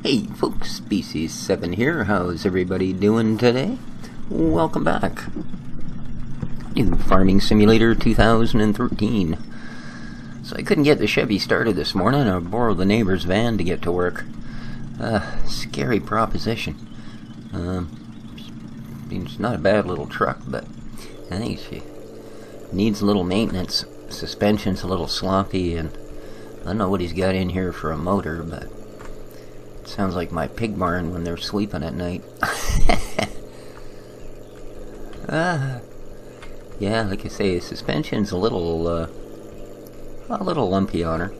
Hey folks, Species 7 here. How's everybody doing today? Welcome back. New Farming Simulator 2013. So I couldn't get the Chevy started this morning. I borrowed the neighbor's van to get to work. Scary proposition. It's not a bad little truck, but I think she needs a little maintenance. Suspension's a little sloppy, and I don't know what he's got in here for a motor, but it sounds like my pig barn when they're sleeping at night. Yeah, like I say, suspension's a little lumpy on her,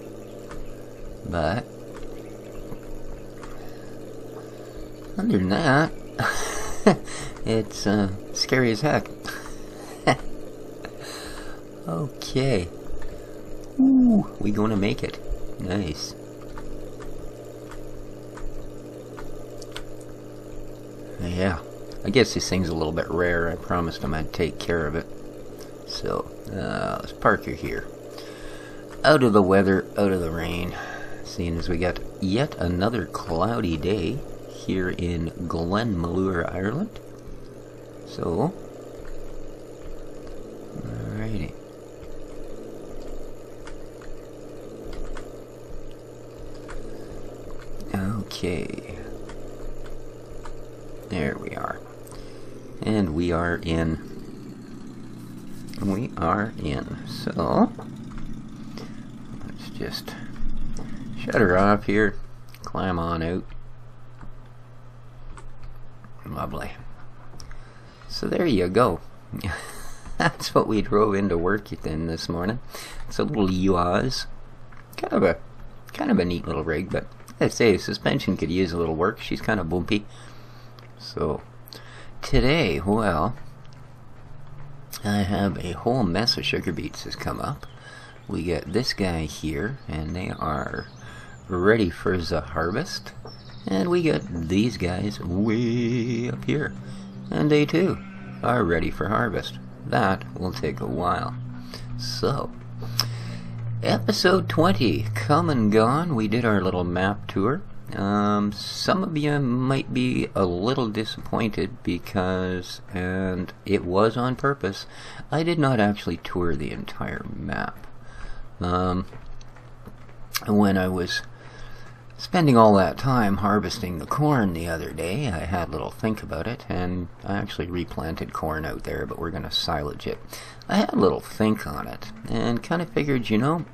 but other than that, it's scary as heck. Okay. Ooh, we gonna make it. Nice. Yeah, I guess this thing's a little bit rare. I promised him I'd take care of it. So, let's park her here. Out of the weather, out of the rain. Seeing as we got yet another cloudy day here in Glenmalure, Ireland. So, alrighty. Okay. There we are. And we are in. So, let's just shut her off here. Climb on out. Lovely. So there you go. That's what we drove into work in this morning. It's a little Uaz. Kind of a neat little rig, but I'd say suspension could use a little work. She's kind of bumpy. So today, well, I have a whole mess of sugar beets has come up. We got this guy here, and they are ready for the harvest. And we got these guys way up here, and they too are ready for harvest. That will take a while. So, episode 20, come and gone. We did our little map tour. Some of you might be a little disappointed because, and it was on purpose, I did not actually tour the entire map. When I was spending all that time harvesting the corn the other day, I had a little think about it, and I actually replanted corn out there, but we're going to silage it. I had a little think on it, and kind of figured, you know,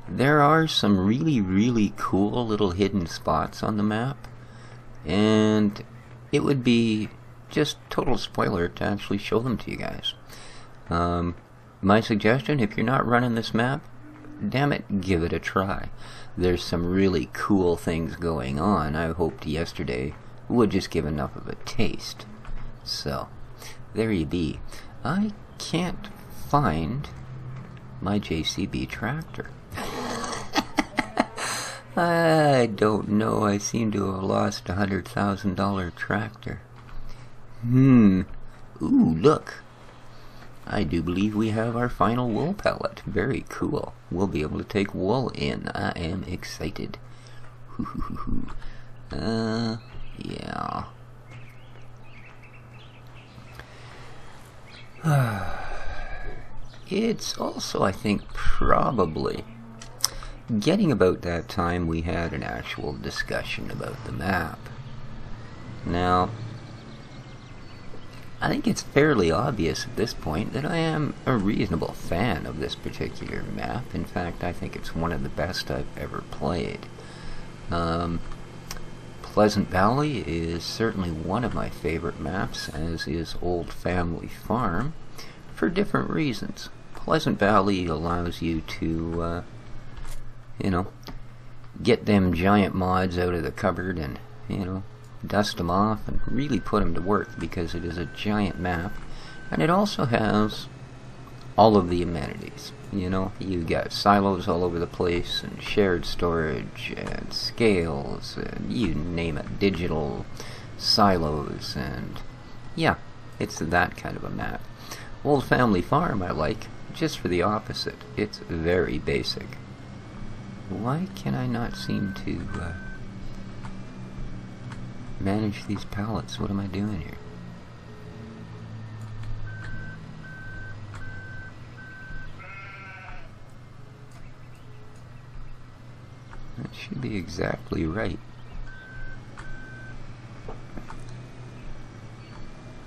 there are some really cool little hidden spots on the map, and it would be just total spoiler to actually show them to you guys. My suggestion, if you're not running this map, damn it, give it a try. There's some really cool things going on. I hoped yesterday would just give enough of a taste. So, there you be. I can't find my JCB tractor. I don't know. I seem to have lost a $100,000 tractor. Ooh, look. I do believe we have our final wool pellet. Very cool. We'll be able to take wool in. I am excited. Yeah. It's also, I think, probably getting about that time we had an actual discussion about the map. Now, I think it's fairly obvious at this point that I am a reasonable fan of this particular map. In fact, I think it's one of the best I've ever played. Pleasant Valley is certainly one of my favorite maps, as is Old Family Farm, for different reasons. Pleasant Valley allows you to, get them giant mods out of the cupboard and, dust them off and really put them to work, because it is a giant map, and it also has all of the amenities. You got silos all over the place, and shared storage, and scales, and you name it, digital silos, and yeah, it's that kind of a map. Old Family Farm I like, just for the opposite. It's very basic. Why can I not seem to Manage these pallets. What am I doing here? That should be exactly right.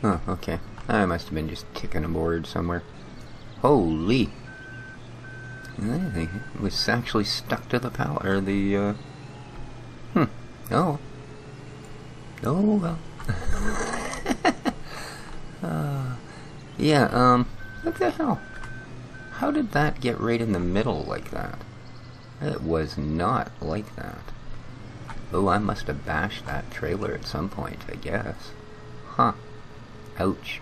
Oh, okay. I must have been just ticking a board somewhere. Holy! I think it was actually stuck to the pallet, or the, Oh. Oh, well. Yeah, what the hell? How did that get right in the middle like that? It was not like that. Oh, I must have bashed that trailer at some point, I guess. Huh. Ouch.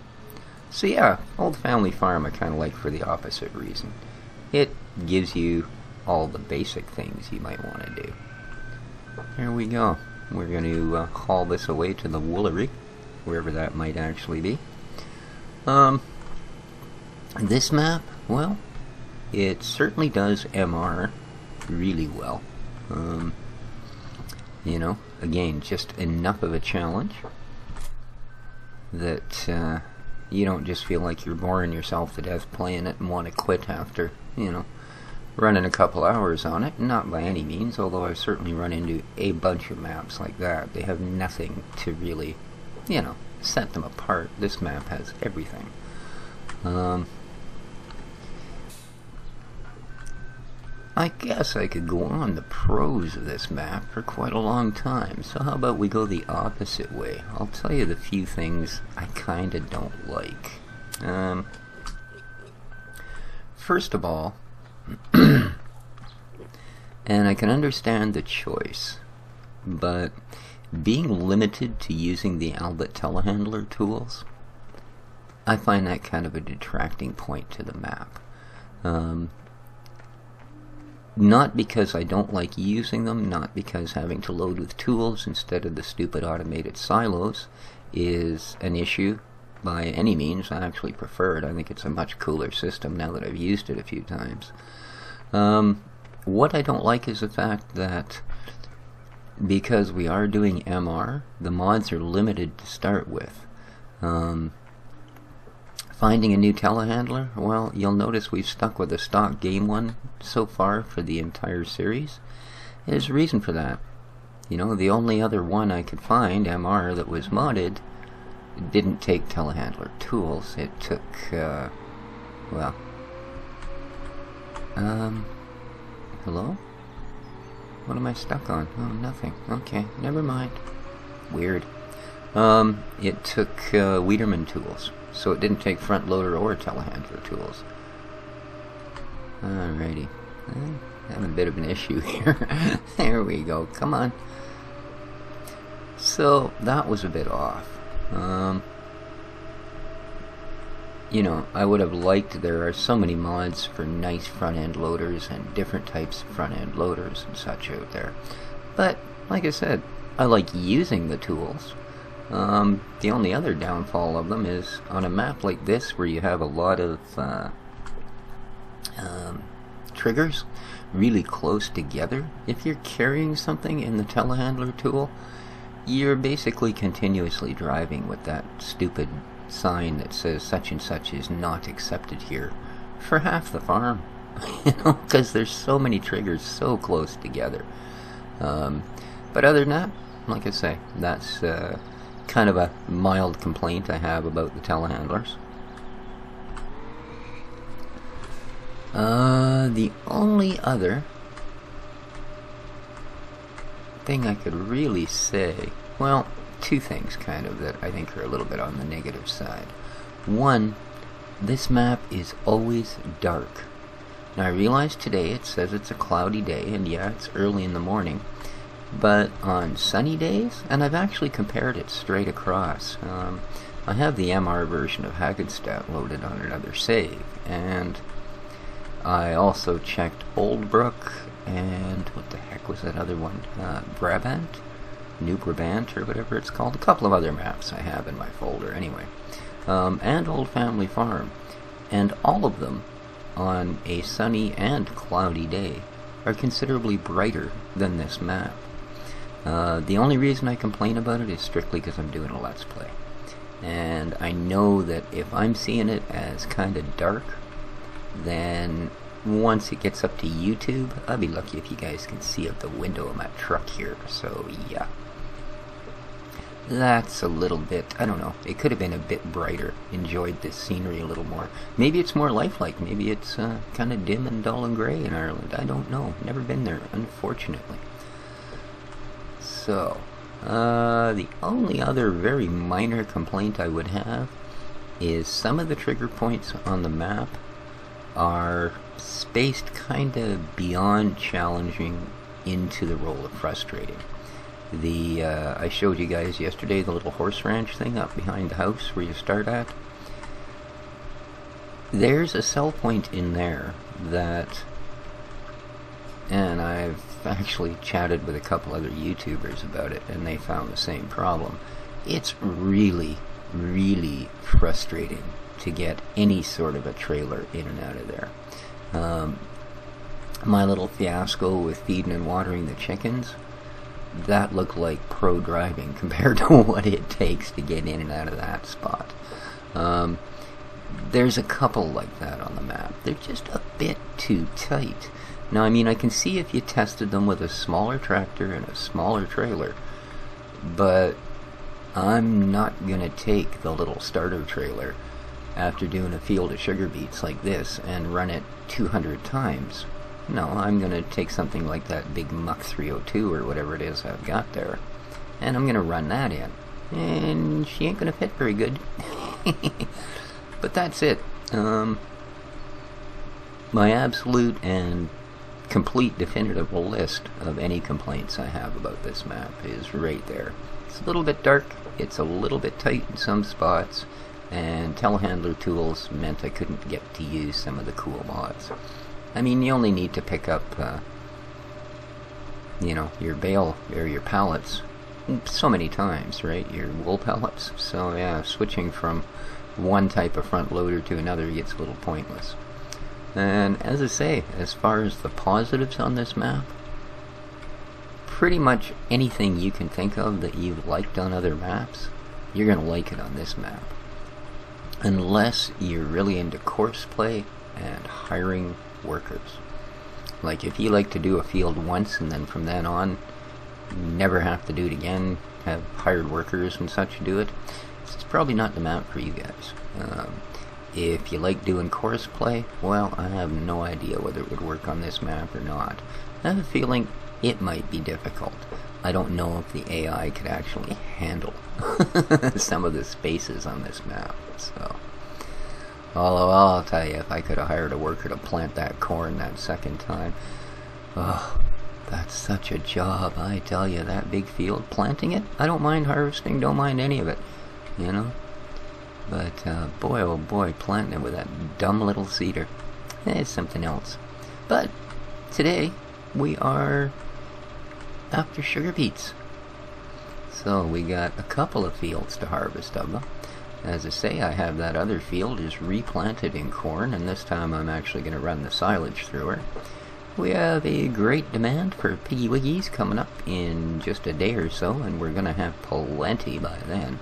So yeah, Old Family Farm I kind of like for the opposite reason. It gives you all the basic things you might want to do. There we go. We're going to haul this away to the woolery, wherever that might actually be. This map, well, it certainly does MR really well. You know, again, just enough of a challenge that you don't just feel like you're boring yourself to death playing it and want to quit after, you know, running a couple hours on it. Not by any means, although I've certainly run into a bunch of maps like that. They have nothing to really, you know, set them apart. This map has everything. I guess I could go on the pros of this map for quite a long time, so how about we go the opposite way? I'll tell you the few things I kinda don't like. First of all, and I can understand the choice, but being limited to using the Albert telehandler tools, I find that kind of a detracting point to the map. Not because I don't like using them, not because having to load with tools instead of the stupid automated silos is an issue by any means. I actually prefer it. I think it's a much cooler system now that I've used it a few times. What I don't like is the fact that because we are doing MR, the mods are limited to start with. Finding a new telehandler, well, you'll notice we've stuck with a stock game one so far for the entire series. There's a reason for that. You know, the only other one I could find, MR, that was modded, didn't take telehandler tools. It took, well, hello? What am I stuck on? Oh, nothing. Okay, never mind. Weird. It took Wiederman tools. So it didn't take front loader or telehandler tools. Alrighty. Having a bit of an issue here. There we go. Come on. So that was a bit off. You know, I would have liked, there are so many mods for nice front end loaders and different types of front end loaders and such out there. But, like I said, I like using the tools. The only other downfall of them is on a map like this where you have a lot of triggers really close together. If you're carrying something in the telehandler tool, you're basically continuously driving with that stupid sign that says such and such is not accepted here for half the farm. You know, because there's so many triggers so close together. But other than that, like I say, that's kind of a mild complaint I have about the telehandlers. The only other thing I could really say, well, two things kind of that I think are a little bit on the negative side. One, this map is always dark. Now I realize today it says it's a cloudy day, and yeah, it's early in the morning. But on sunny days, and I've actually compared it straight across, I have the MR version of Hagenstat loaded on another save, and I also checked Oldbrook, and what the heck was that other one? Brabant? New Brabant, or whatever it's called. A couple of other maps I have in my folder anyway. And Old Family Farm. And all of them, on a sunny and cloudy day, are considerably brighter than this map. The only reason I complain about it is strictly because I'm doing a Let's Play. And I know that if I'm seeing it as kind of dark, then once it gets up to YouTube, I'll be lucky if you guys can see out the window of my truck here. So yeah, that's a little bit, I don't know, it could have been a bit brighter. Enjoyed this scenery a little more. Maybe it's more lifelike. Maybe it's kind of dim and dull and gray in Ireland. I don't know. Never been there, unfortunately. So the only other very minor complaint I would have is some of the trigger points on the map are spaced kind of beyond challenging into the role of frustrating. I showed you guys yesterday the little horse ranch thing up behind the house where you start at. There's a sell point in there that, and I've actually chatted with a couple other YouTubers about it, and they found the same problem. It's really, really frustrating to get any sort of a trailer in and out of there. My little fiasco with feeding and watering the chickens, that looked like pro driving compared to what it takes to get in and out of that spot. There's a couple like that on the map. They're just a bit too tight. Now, I mean, I can see if you tested them with a smaller tractor and a smaller trailer, but I'm not gonna take the little starter trailer after doing a field of sugar beets like this and run it 200 times. No, I'm gonna take something like that big Muck 302 or whatever it is I've got there, and I'm gonna run that in, and she ain't gonna fit very good. But that's it. My absolute and complete definitive list of any complaints I have about this map is right there. It's a little bit dark, it's a little bit tight in some spots, and telehandler tools meant I couldn't get to use some of the cool mods. I mean, you only need to pick up, you know, your bale or your pallets so many times, right? Your wool pallets. So yeah, switching from one type of front loader to another gets a little pointless. And as I say, as far as the positives on this map, pretty much anything you can think of that you've liked on other maps, you're going to like it on this map. Unless you're really into course play and hiring workers. Like if you like to do a field once and then from then on never have to do it again, have hired workers and such do it, it's probably not the map for you guys. If you like doing course play, well, I have no idea whether it would work on this map or not. I have a feeling it might be difficult. I don't know if the AI could actually handle some of the spaces on this map. So, although I'll tell you, if I could have hired a worker to plant that corn that second time, oh, that's such a job. I tell you, that big field, planting it, I don't mind harvesting, don't mind any of it, you know. But boy, oh boy, planting it with that dumb little seeder, it's something else. But today we are after sugar beets, so we got a couple of fields to harvest of them. As I say, I have that other field is replanted in corn, and this time I'm actually going to run the silage through her. We have a great demand for piggy wiggies coming up in just a day or so, and we're going to have plenty by then.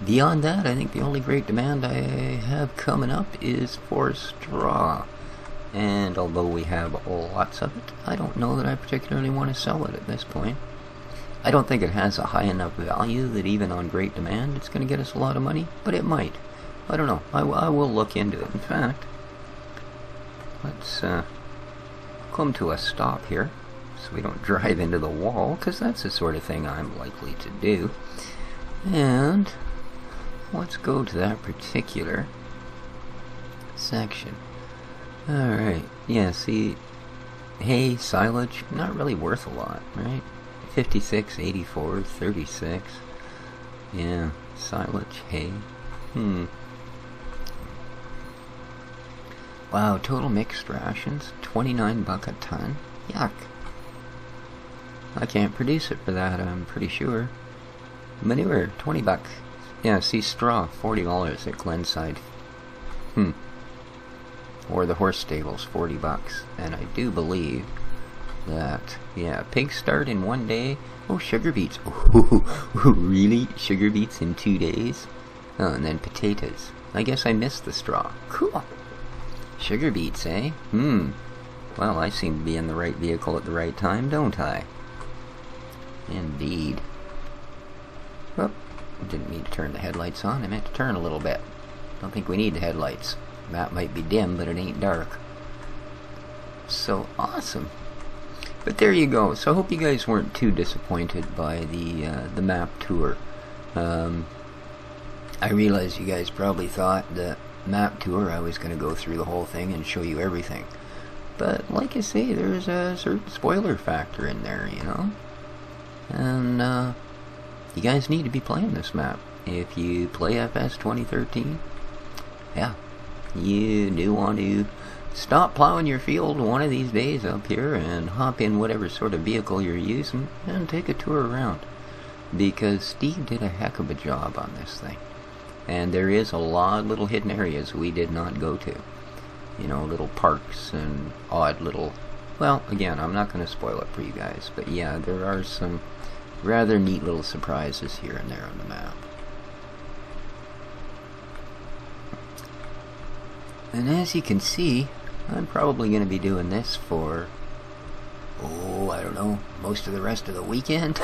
Beyond that, I think the only great demand I have coming up is for straw. And although we have lots of it, I don't know that I particularly want to sell it at this point. I don't think it has a high enough value that even on great demand it's going to get us a lot of money, but it might. I don't know. I will look into it. In fact, let's come to a stop here so we don't drive into the wall, because that's the sort of thing I'm likely to do. And let's go to that particular section. Alright, yeah, see, hay, silage, not really worth a lot, right? 56, 84, 36. Yeah, silage, hay. Wow, total mixed rations, $29 a ton. Yuck. I can't produce it for that, I'm pretty sure. Manure, $20. Yeah, see, straw, $40 at Glenside. Or the horse stables, $40. And I do believe that. Yeah, pigs start in 1 day. Oh, sugar beets. Oh, really? Sugar beets in 2 days? Oh, and then potatoes. I guess I missed the straw. Cool. Sugar beets, eh? Well, I seem to be in the right vehicle at the right time, don't I? Indeed. Oh, didn't mean to turn the headlights on. I meant to turn a little bit. Don't think we need the headlights. Map might be dim, but it ain't dark. So awesome. But there you go. So I hope you guys weren't too disappointed by the map tour. I realize you guys probably thought the map tour I was going to go through the whole thing and show you everything. But like I say, there's a certain spoiler factor in there, you know? And you guys need to be playing this map. If you play FS 2013, yeah, you do want to stop plowing your field one of these days up here and hop in whatever sort of vehicle you're using and take a tour around. Because Steve did a heck of a job on this thing. And there is a lot of little hidden areas we did not go to. You know, little parks and odd little... Well, again, I'm not going to spoil it for you guys. But yeah, there are some rather neat little surprises here and there on the map. And as you can see, I'm probably going to be doing this for, oh, I don't know, most of the rest of the weekend.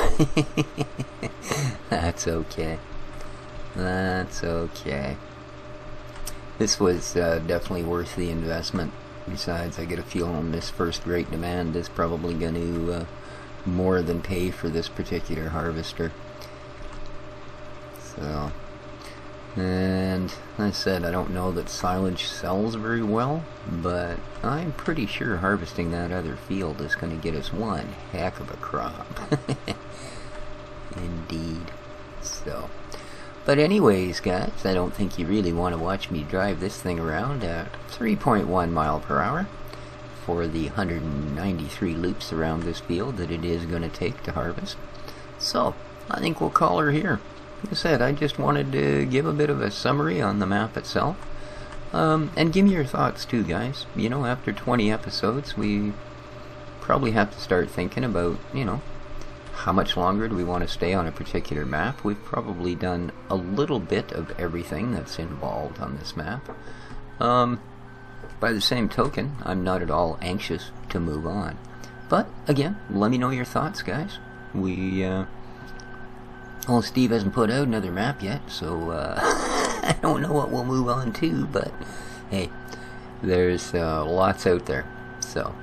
That's okay. That's okay. This was definitely worth the investment. Besides, I get a feeling this first Great Demand is probably going to more than pay for this particular harvester. So... And I said, I don't know that silage sells very well, but I'm pretty sure harvesting that other field is going to get us one heck of a crop. Indeed. So, but anyways, guys, I don't think you really want to watch me drive this thing around at 3.1 mile per hour for the 193 loops around this field that it is going to take to harvest. So, I think we'll call her here. Like I said, I just wanted to give a bit of a summary on the map itself. And give me your thoughts too, guys. You know, after 20 episodes, we probably have to start thinking about, you know, how much longer do we want to stay on a particular map. We've probably done a little bit of everything that's involved on this map. By the same token, I'm not at all anxious to move on. But, again, let me know your thoughts, guys. Well, Steve hasn't put out another map yet, so I don't know what we'll move on to, but hey, there's lots out there. So,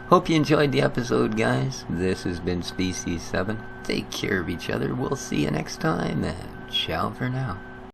hope you enjoyed the episode, guys. This has been Species 7. Take care of each other. We'll see you next time, and ciao for now.